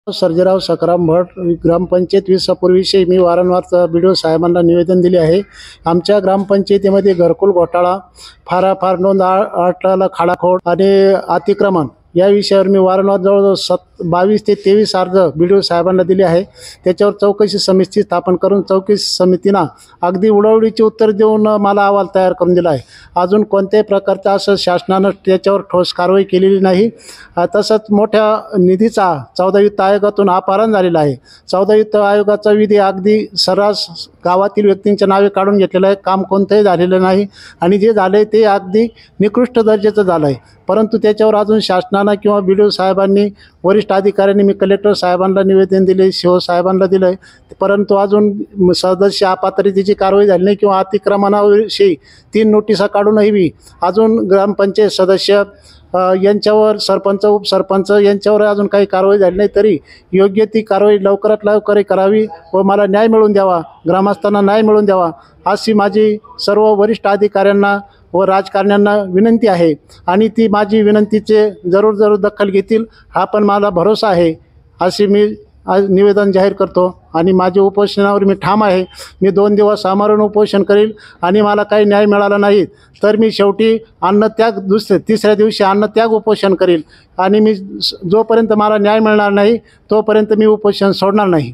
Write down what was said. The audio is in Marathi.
सर्जेराव सखाराम भट, ग्रामपंचायत विसापूरविषयी मी वारंवार BDO साहेबांना निवेदन दिले आहे। आमच्या ग्रामपंचायतीमध्ये घरकुल घोटाळा, फार नोंद अडथळा, खाडाखोड आणि अतिक्रमण या विषयावर मी वारंवार जवळजवळ 22 ते 23 अर्ज BDO साहेबांना दिले आहे। त्याच्यावर चौकशी समिती स्थापन करून चौकशी समितीनं अगदी उडवडीची उत्तर देऊन मला अहवाल तयार करून दिला आहे। अजून कोणत्याही प्रकारचा असं शासनानं त्याच्यावर ठोस कारवाई केलेली नाही। तसंच मोठ्या निधीचा 14 वित्त आयोगातून अपहार झालेला आहे। 14 वित्त आयोगाचा विधी अगदी सर्रास गावातील व्यक्तींच्या नावे काढून घेतलेलं आहे। काम कोणतंही झालेलं नाही आणि जे झालं ते अगदी निकृष्ट दर्जाचं झालं आहे। परंतु त्याच्यावर अजून शासनानं किंवा BDO साहेबांनी, वरिष्ठ अधिकाऱ्यांनी, मी कलेक्टर साहेबांना निवेदन दिले, CO साहेबांना दिलं आहे, परंतु अजून सदस्य अपात्रतेची कारवाई झाली नाही किंवा अतिक्रमणाविषयी 3 नोटिसा काढूनही अजून ग्रामपंचायत सदस्य यांच्यावर, सरपंच, उपसरपंच यांच्यावर अजून काही कारवाई झाली नाही। तरी योग्य ती कारवाई लवकरात लवकर करावी व मला न्याय मिळवून द्यावा, ग्रामस्थांना न्याय मिळवून द्यावा अशी माझी सर्व वरिष्ठ अधिकाऱ्यांना व राजकारण्यांना विनंती आहे आणि ती माझी विनंतीचे जरूर दखल घेतील हा पण मला भरोसा आहे। असे मी आज निवेदन जाहीर करतो आणि माझ्या उपोषणावर मी ठाम आहे। मी 2 दिवस आमरण उपोषण करील आणि मला काही न्याय मिळाला नाही तर मी शेवटी अन्नत्याग, तिसऱ्या दिवशी अन्नत्याग उपोषण करील आणि मी जोपर्यंत मला न्याय मिळणार नाही तोपर्यंत मी उपोषण सोडणार नाही।